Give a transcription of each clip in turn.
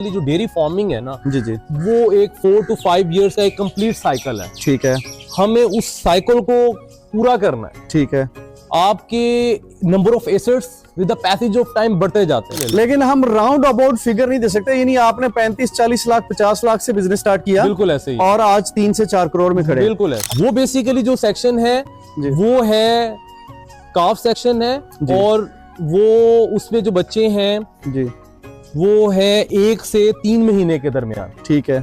जो dairy farming है ना जी जी, वो एक 4 to 5 years का एक कंप्लीट साइकिल है। ठीक है, हमें उस साइकिल को पूरा करना है। ठीक है। आपके number of assets with the passage of time बढ़ते जाते हैं। लेकिन हम राउंड अबाउट फिगर नहीं दे सकते, यानी आपने 35-40 लाख 50 लाख से बिजनेस स्टार्ट किया, बिल्कुल ऐसे ही, और आज 3 से 4 करोड़ में खड़े हैं। बिल्कुल है। वो बेसिकली जो सेक्शन है जी। वो है काफ सेक्शन है, जी। और वो उसमें जो बच्चे हैं जी, वो है 1 से 3 महीने के दरमियान। ठीक है।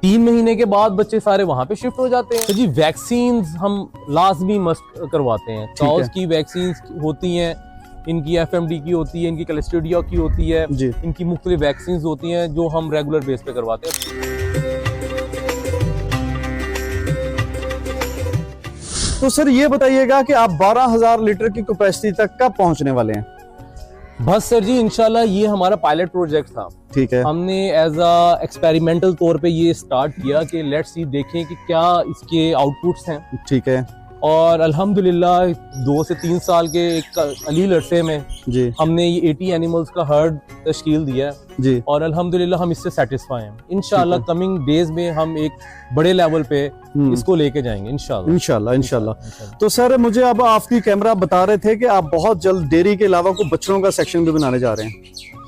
3 महीने के बाद बच्चे सारे वहां पे शिफ्ट हो जाते हैं। तो जी वैक्सीन हम लाजमी मस्ट करवाते हैं। काउस की वैक्सीन होती हैं, इनकी एफएमडी की होती है, इनकी क्लस्ट्रीडिया की होती है जी। इनकी मुख्तलिफ वैक्सीन होती हैं जो हम रेगुलर बेस पे करवाते हैं। तो सर ये बताइएगा कि आप 12,000 लीटर की कैपेसिटी तक कब पहुंचने वाले हैं? बस सर जी इंशाल्लाह ये हमारा पायलट प्रोजेक्ट था। ठीक है। हमने एज अ एक्सपेरिमेंटल तौर पे ये स्टार्ट किया कि लेट्स सी देखें कि क्या इसके आउटपुट्स हैं। ठीक है और अल्हम्दुलिल्लाह 2 से 3 साल के एक कलील अरसे में जी हमने ये 80 एनिमल्स का हर्ड तश्कील दिया है जी, और अल्हम्दुलिल्लाह हम इससे सेटिस्फाई हैं। इंशाल्लाह कमिंग डेज में हम एक बड़े लेवल पे इसको लेके जाएंगे इंशाल्लाह इंशाल्लाह इंशाल्लाह। तो सर मुझे अब आपकी कैमरा बता रहे थे कि आप बहुत जल्द डेयरी के अलावा को बछड़ों का सेक्शन भी बनाने जा रहे हैं।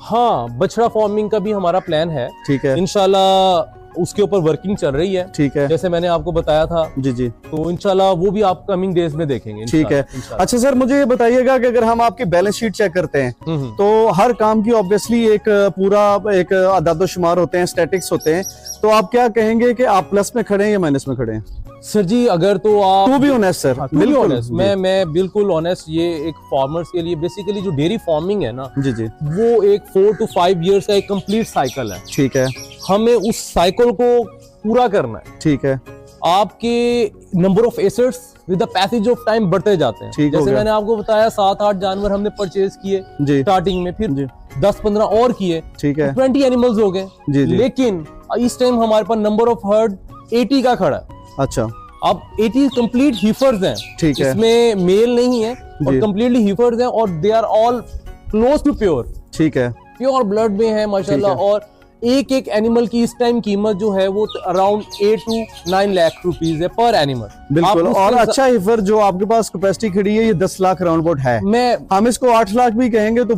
हाँ, बछड़ा फार्मिंग का भी हमारा प्लान है। ठीक है, इंशाल्लाह उसके ऊपर वर्किंग चल रही है। ठीक है, जैसे मैंने आपको बताया था। जी जी, तो इंशाल्लाह वो भी आप कमिंग डेज में देखेंगे। ठीक है। अच्छा सर मुझे ये बताइएगा कि अगर हम आपकी बैलेंस शीट चेक करते हैं तो हर काम की ऑब्वियसली एक पूरा एक अदाद शुमार होते हैं, स्टैटिक्स होते हैं, तो आप क्या कहेंगे कि आप प्लस में खड़े हैं या माइनस में खड़े हैं? सर जी अगर तो आप टू बी ऑनेस्ट सर, बिल्कुल ऑनेस्ट, मैं बिल्कुल ऑनेस्ट, ये एक फार्मर्स के लिए बेसिकली जो डेयरी फार्मिंग है ना जी जी, वो एक 4 to 5 years का एक कंप्लीट साइकिल है। ठीक है। हमें उस साइकिल को पूरा करना है। ठीक है। आपके number of assets with the passage of time बढ़ते जाते हैं। जैसे मैंने आपको बताया 7-8 जानवर हमने परचेज किए स्टार्टिंग में, फिर 10-15 और किए, ठीक है, 20 एनिमल्स हो गए। लेकिन इस टाइम हमारे पास नंबर ऑफ हर्ड 80 का खड़ा है। अच्छा, अब 80 कंप्लीट हीफर्स हैं। ठीक है, इसमें मेल नहीं है और कंप्लीटली हीफर्स हैं और they are all close to pure. ठीक है, प्योर ब्लड में है माशाल्लाह। और एक एक एनिमल की इस टाइम कीमत जो है वो अराउंड 8 to 9 लाख रुपीस है पर एनिमल। बिल्कुल। और अच्छा हिफर जो आपके पास कैपेसिटी खड़ी है ये 10 लाख राउंड अबाउट है। हम इसको 8 लाख भी कहेंगे तो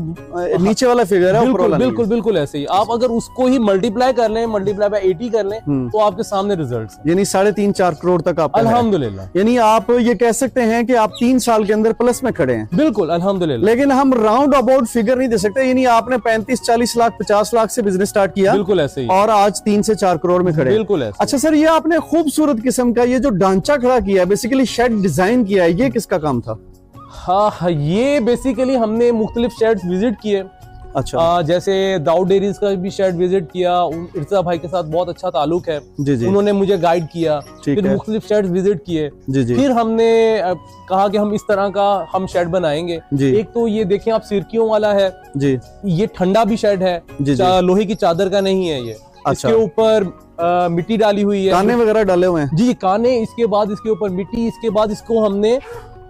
नीचे वाला फिगर है। बिल्कुल बिल्कुल बिल्कुल ऐसे ही। आप अगर उसको ही मल्टीप्लाई कर लें, मल्टीप्लाई बाय 80 कर लें तो आपके सामने रिजल्ट्स हैं। यानी 3.5-4 करोड़ तक आप अल्हम्दुलिल्लाह। यानी आप ये कह सकते हैं कि आप 3 साल के अंदर प्लस में खड़े हैं। बिल्कुल अल्हम्दुलिल्लाह। लेकिन हम राउंड अबाउट फिगर नहीं दे सकते, यानी आपने 35-40 लाख 50 लाख से बिजनेस स्टार्ट किया, बिल्कुल ऐसे ही, और आज 3 से 4 करोड़ में खड़े। बिल्कुल ऐसे। अच्छा सर ये आपने खूबसूरत किस्म का ये जो ढांचा खड़ा किया है, बेसिकली शेड डिजाइन किया है, ये किसका काम था? हाँ, ये बेसिकली हमने मुख्तलिफ शेड्स विजिट किए। अच्छा। जैसे दाऊद डेयरीज का भी शेड विजिट किया, इर्जा भाई के साथ बहुत अच्छा ताल्लुक है। जी जी, उन्होंने मुझे गाइड किया, फिर मुख्तलिफ शेड विजिट किए। जी जी, फिर हमने कहा कि हम इस तरह का हम शेड बनाएंगे। एक तो ये देखें आप सिरकियों वाला है जी, ये ठंडा भी शेड है जी, लोहे की चादर का नहीं है ये। इसके ऊपर मिट्टी डाली हुई है, काने वगैरह डाले हुए हैं जी, काने, इसके बाद इसके ऊपर मिट्टी, इसके बाद इसको हमने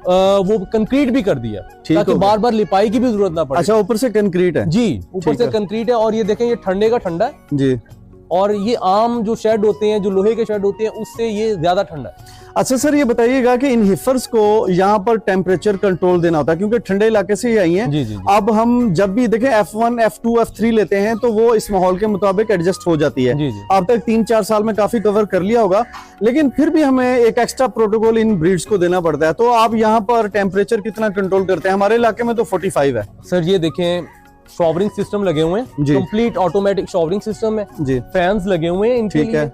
वो कंक्रीट भी कर दिया ताकि बार बार लिपाई की भी जरूरत ना पड़े। अच्छा, ऊपर से कंक्रीट है जी, ऊपर से कंक्रीट है। और ये देखें ये ठंडे का ठंडा है जी, और ये आम जो शेड होते हैं, जो लोहे के शेड होते हैं, उससे ये ज्यादा ठंडा है। अच्छा सर ये बताइएगा कि इन हिफर्स को यहाँ पर टेम्परेचर कंट्रोल देना होता है क्योंकि ठंडे इलाके से ही आई हैं। जी। अब हम जब भी देखें F1, F2, F3 लेते हैं तो वो इस माहौल के मुताबिक एडजस्ट हो जाती है। अब तक 3-4 साल में काफी कवर कर लिया होगा, लेकिन फिर भी हमें एक एक्स्ट्रा प्रोटोकॉल इन ब्रीड्स को देना पड़ता है। तो आप यहाँ पर टेम्परेचर कितना कंट्रोल करते हैं? हमारे इलाके में तो 45 है सर। ये देखें शॉवरिंग सिस्टम लगे हुए हैं, कंप्लीट ऑटोमेटिक शॉवरिंग सिस्टम है जी, फैंस लगे हुए हैं इनके लिए,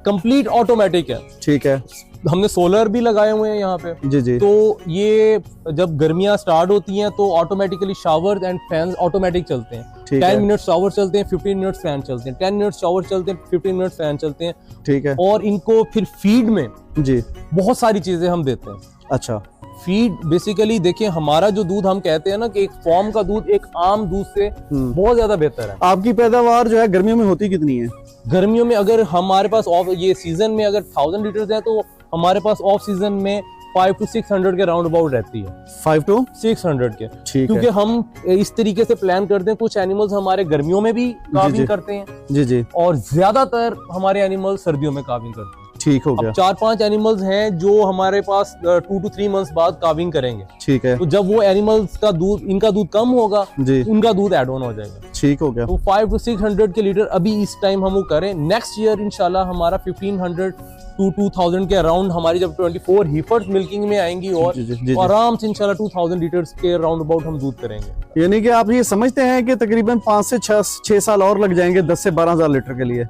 कंप्लीट ऑटोमेटिक है। ठीक है। हमने सोलर भी लगाए हुए हैं यहाँ पे जी जी। तो ये जब गर्मियां स्टार्ट होती हैं तो automatically shower and fan automatic चलते हैं। 10 मिनट शावर चलते हैं, 15 मिनट फैन चलते हैं, 10 मिनट शावर चलते हैं, 15 मिनट फैन चलते हैं। ठीक है। और इनको फिर फीड में जी बहुत सारी चीजें हम देते हैं। अच्छा, फीड बेसिकली देखिए हमारा जो दूध हम कहते हैं ना कि एक फॉर्म का दूध एक आम दूध से बहुत ज्यादा बेहतर है। आपकी पैदावार जो है गर्मियों में होती कितनी है? गर्मियों में अगर हमारे पास ऑफ ये सीजन में अगर 1000 लीटर है तो हमारे पास ऑफ सीजन में 500 to 600 के राउंड अबाउट रहती है। 500 to 600 के, ठीक है। क्योंकि हम इस तरीके से प्लान करते हैं, कुछ एनिमल्स हमारे गर्मियों में भी कार्विंग करते हैं जी जी, और ज्यादातर हमारे एनिमल सर्दियों में कार्विंग करते हैं। ठीक हो गया। 4-5 एनिमल्स हैं जो हमारे पास 2 to 3 मंथ्स बाद कार्विंग करेंगे, ठीक है। तो जब वो एनिमल्स का दूध, इनका दूध कम होगा जी, उनका दूध एड ऑन हो जाएगा, ठीक हो गया। तो 500 to 600 के लीटर अभी इस टाइम हम वो करें। नेक्स्ट ईयर इंशाल्लाह हमारा 1500 to 2000 के अराउंड हमारी जब 24 हीफर्स मिल्किंग में आएंगी और आराम से इंशाल्लाह 2000 लीटर्स के राउंड अबाउट हम दूध करेंगे। यानी कि आप ये समझते हैं कि तकरीबन 5 से 6 साल और लग जाएंगे 10 से 12 हजार लीटर के लिए।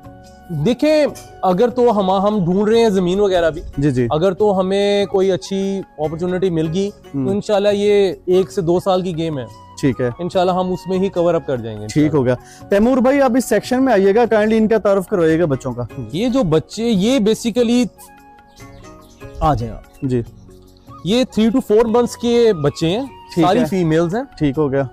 देखें, अगर तो हम ढूंढ रहे हैं जमीन वगैरह भी जी जी, अगर तो हमें कोई अच्छी अपॉर्चुनिटी मिल गई तो इंशाल्लाह ये 1 से 2 साल की गेम है, ठीक है। इंशाल्लाह हम उसमें ही कवर अप कर जाएंगे, ठीक हो गया। तैमूर भाई आप इस सेक्शन में आइएगा, काइंडली इनका तारुफ करवाइएगा बच्चों का। ये जो बच्चे, ये बेसिकली आ जाए आप जी, ये 3 to 4 मंथ्स के बच्चे हैं, सारी फीमेल्स हैं, ठीक हो गया।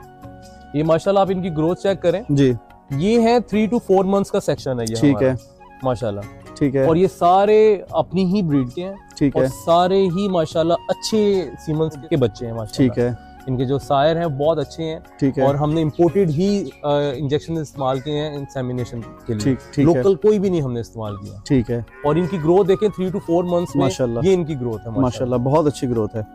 ये माशाल्लाह आप इनकी ग्रोथ चेक करें जी, ये है 3 to 4 मंथ्स का सेक्शन है ये, ठीक है माशाल्लाह, ठीक है। और ये सारे अपनी ही ब्रीड के हैं, ठीक है, सारे ही माशाल्लाह अच्छे सीमन्स के बच्चे हैं माशाल्लाह, ठीक है। इनके जो सायर हैं बहुत अच्छे हैं, ठीक है। और हमने इंपोर्टेड ही इंजेक्शन इस्तेमाल किए हैं इंसेमिनेशन के लिए, ठीक लोकल कोई भी नहीं हमने इस्तेमाल किया, ठीक है। और इनकी ग्रोथ देखें 3 to 4 मंथ्स में माशाल्लाह, ये इनकी ग्रोथ है माशाल्लाह, बहुत अच्छी ग्रोथ है।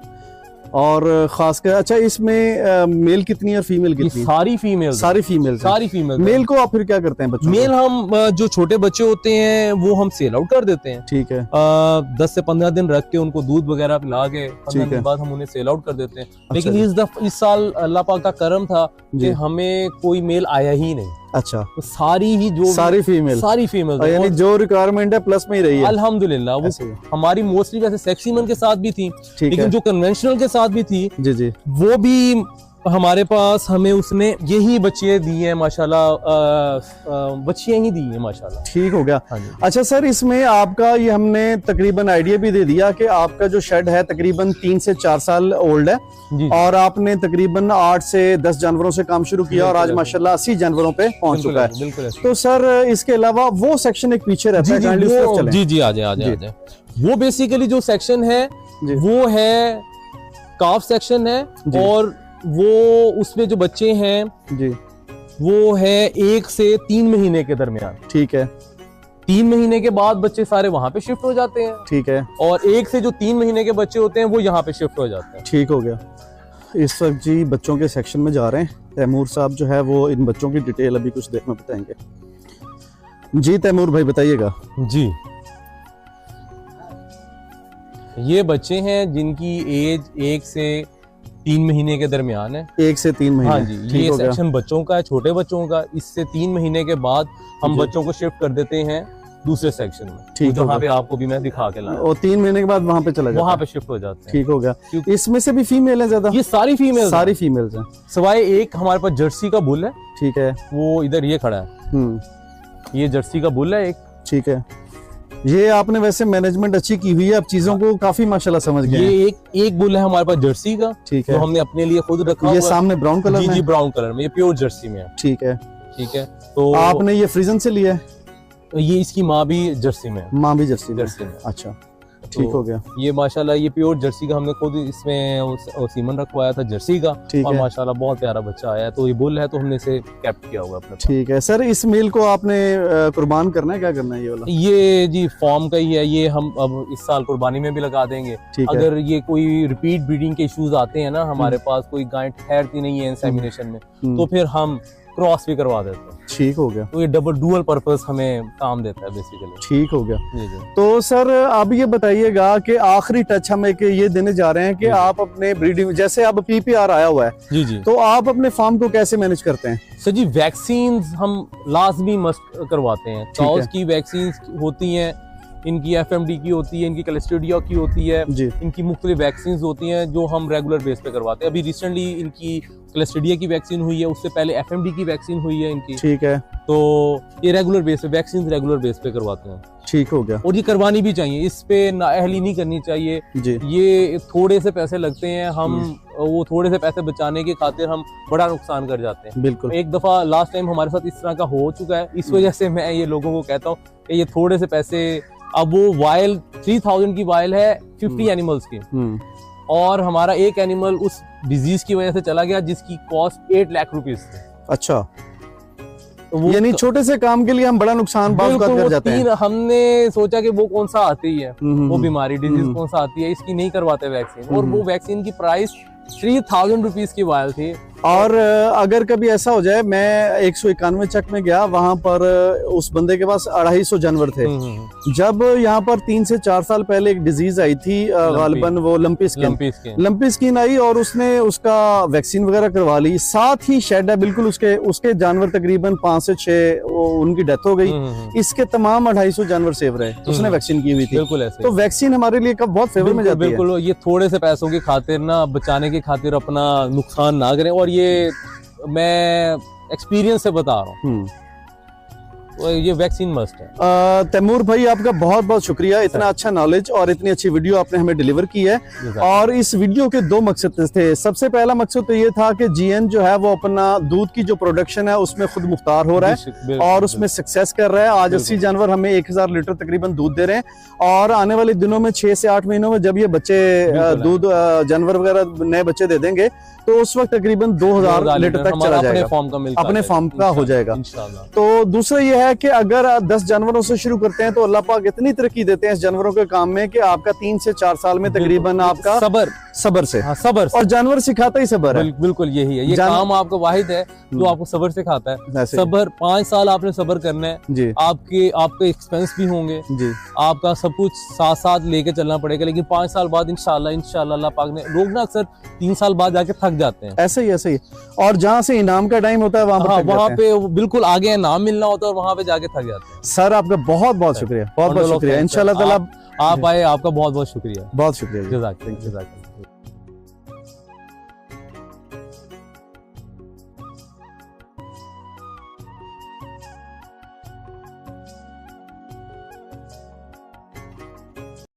और खासकर अच्छा, इसमें मेल कितनी और फीमेल कितनी? सारी फीमेल, सारी फीमेल। मेल को आप फिर क्या करते हैं बच्चों? मेल हम जो छोटे बच्चे होते हैं वो हम सेल आउट कर देते हैं, ठीक है। 10 से 15 दिन रख के उनको दूध वगैरह पिला के 15 दिन बाद हम उन्हें सेल आउट कर देते हैं। लेकिन इस साल अल्लाह पाक का करम था कि हमें कोई मेल आया ही नहीं। अच्छा, तो सारी फीमेल यानी जो रिक्वायरमेंट है प्लस में ही रही है अल्हम्दुलिल्लाह। वो हमारी मोस्टली वैसे सेक्सीमन के साथ भी थी, लेकिन जो कन्वेंशनल के साथ भी थी जी जी, वो भी हमारे पास हमें उसने यही बच्चे दिए हैं माशाल्लाह, बच्चियां ही दी हैं माशाल्लाह, ठीक हो गया। अच्छा सर, इसमें आपका ये हमने तकरीबन आइडिया भी दे दिया कि आपका जो शेड है तकरीबन 3 से 4 साल ओल्ड है जी, और आपने तकरीबन 8 से 10 जानवरों से काम शुरू किया और आज माशाल्लाह 80 जानवरों पे पहुंच चुका है। तो सर इसके अलावा वो सेक्शन एक पीछे रहता है जी जी, आ जाए। वो बेसिकली जो सेक्शन है वो है काफ सेक्शन है, और वो उसमें जो बच्चे हैं जी वो है 1 से 3 महीने के दरमियान, ठीक है। 3 महीने के बाद बच्चे सारे वहां पे शिफ्ट हो जाते हैं, ठीक है। और 1 से जो 3 महीने के बच्चे होते हैं वो यहाँ पे शिफ्ट हो जाते हैं, ठीक हो गया। इस वक्त जी बच्चों के सेक्शन में जा रहे हैं। तैमूर साहब जो है वो इन बच्चों की डिटेल अभी कुछ देर में बताएंगे। जी तैमूर भाई बताइएगा। जी, ये बच्चे हैं जिनकी एज 1 से 3 महीने के दरमियान है, 1 से 3 महीने। हाँ जी, ये सेक्शन बच्चों का है, छोटे बच्चों का। इससे 3 महीने के बाद हम बच्चों को शिफ्ट कर देते हैं दूसरे सेक्शन में, ठीक, जहाँ पे आपको भी मैं दिखा के लाया। और 3 महीने के बाद वहाँ पे चला जाता है, वहाँ पे शिफ्ट हो जाते हैं, ठीक हो गया। इसमें से भी फीमेल है ज्यादा? ये सारी फीमेल्स हैं, सिवाय एक हमारे पास जर्सी का बुल है, ठीक है, वो इधर ये खड़ा है, ये जर्सी का बुल है एक, ठीक है। ये आपने वैसे मैनेजमेंट अच्छी की हुई है, अब चीजों को काफी माशाल्लाह समझ गए। ये एक बुल है हमारे पास जर्सी का, ठीक है, तो हमने अपने लिए खुद रखा। ये सामने ब्राउन कलर में? जी, ब्राउन कलर में, ये प्योर जर्सी में है, ठीक है, ठीक है। तो आपने ये फ्रीजन से लिया है? ये इसकी माँ भी जर्सी में है। माँ भी जर्सी में, अच्छा, ठीक हो गया। ये माशाल्लाह ये प्योर जर्सी का हमने खुद इसमें सीमन रखवाया था जर्सी का, और माशाल्लाह बहुत प्यारा बच्चा आया है। तो ये बुल है तो हमने इसे कैप्ट किया हुआ अपने। ठीक है सर, इस मेल को आपने कुर्बान करना है, क्या करना है ये वाला? ये जी फॉर्म का ही है, ये हम अब इस साल कुर्बानी में भी लगा देंगे। अगर ये कोई रिपीट ब्रीडिंग के इश्यूज आते हैं ना हमारे पास, कोई गाय ठहरती नहीं है इंसेमिनेशन में, तो फिर हम क्रॉस भी करवा देते हैं, ठीक हो गया। तो ये डुअल पर्पस हमें काम देता है बेसिकली, ठीक हो गया। तो सर अब ये बताइएगा कि आखिरी टच हम एक ये देने जा रहे हैं कि आप अपने ब्रीडिंग, जैसे अब PPR आया हुआ है जी जी, तो आप अपने फार्म को कैसे मैनेज करते हैं? सर जी, वैक्सीन हम लाजमी मस्ट करवाते हैं। काउस की वैक्सीन होती हैं, इनकी FMD की होती है, इनकी क्लेस्ट्रीडिया की होती है, इनकी मुख्तलिफ वैक्सीन होती हैं जो हम रेगुलर बेस पे करवाते हैं। अभी रिसेंटली इनकी क्लेस्ट्रीडिया की वैक्सीन हुई है, उससे पहले FMD की वैक्सीन हुई है इनकी, ठीक है। तो ये रेगुलर बेस पे वैक्सीन रेगुलर बेस पे करवाते हैं, ठीक हो गया। और ये करवानी भी चाहिए, इस पे नाअहली नहीं करनी चाहिए जी। ये थोड़े से पैसे लगते हैं, हम वो थोड़े से पैसे बचाने की खातिर हम बड़ा नुकसान कर जाते हैं। बिल्कुल, एक दफा लास्ट टाइम हमारे साथ इस तरह का हो चुका है, इस वजह से मैं ये लोगों को कहता हूँ कि ये थोड़े से पैसे अब वो वायल 3000 की वायल है 50 एनिमल्स की, और हमारा एक एनिमल उस डिजीज की वजह से चला गया जिसकी कॉस्ट 8 लाख रुपीस थी। अच्छा, तो यानी छोटे से काम के लिए हम बड़ा नुकसान कर जाते हैं। हमने सोचा कि वो कौन सा आती है, वो बीमारी डिजीज कौन सा आती है, इसकी नहीं करवाते वैक्सीन, और वो वैक्सीन की प्राइस 3000 रुपीस की वायल थी। और अगर कभी ऐसा हो जाए, मैं 191 चक में गया, वहां पर उस बंदे के पास 250 जानवर थे। जब यहाँ पर 3 से 4 साल पहले एक डिजीज आई थी, गालिबन वो लंपी स्किन आई, और उसने उसका वैक्सीन वगैरह करवा ली। साथ ही शेड है बिल्कुल, उसके जानवर तकरीबन 5 से 6 उनकी डेथ हो गई। इसके तमाम 250 जानवर सेव रहे, उसने वैक्सीन की हुई थी। बिल्कुल ऐसे। तो वैक्सीन हमारे लिए कब बहुत फेवर में जाती है। बिल्कुल, ये थोड़े से पैसों की खातिर ना, बचाने की खातिर अपना नुकसान ना करें, और ये मैं एक्सपीरियंस से बता रहा हूँ, तो ये वैक्सीन मस्ट है। तैमूर भाई, आपका बहुत बहुत शुक्रिया, इतना अच्छा नॉलेज और इतनी अच्छी वीडियो आपने हमें डिलीवर की है। और इस वीडियो के 2 मकसद थे। सबसे पहला मकसद तो ये था कि जीएन जो है वो अपना दूध की जो प्रोडक्शन है उसमें खुद मुख्तार हो रहा है और उसमें सक्सेस कर रहा है। आज 80 जानवर हमें 1000 लीटर तकरीबन दूध दे रहे हैं, और आने वाले दिनों में 6 से 8 महीनों में जब ये बच्चे दूध जानवर वगैरह नए बच्चे दे देंगे तो उस वक्त तकरीबन 2000 लीटर तक चला जाएगा, अपने फार्म का हो जाएगा। तो दूसरा ये है कि अगर 10 जानवरों से शुरू करते हैं तो अल्लाह पाक इतनी तरक्की देते हैं इस जानवरों के काम में कि आपका 3 से 4 साल में तकरीबन आपका सबर से, सबर से, और जानवर सिखाता ही सबर है। बिल्कुल यही है, ये काम आपका वाहिद है जो आपको सबर सिखाता है। सबर, 5 साल आपने सबर करना है जी। आपके एक्सपेंस भी होंगे जी, आपका सब कुछ साथ साथ लेके चलना पड़ेगा, लेकिन 5 साल बाद इंशाल्लाह अल्लाह पाक ने, लोग ना अक्सर 3 साल बाद जाके थक जाते हैं। ऐसे ही और जहाँ से इनाम का टाइम होता है वहाँ पे बिल्कुल आगे इनाम मिलना होता है और वहाँ पे जाके थक जाते हैं। सर आपका बहुत बहुत शुक्रिया, बहुत बहुत शुक्रिया। इंशाल्लाह ताला आप आए, आपका बहुत बहुत शुक्रिया। बहुत शुक्रिया। जज़ाक।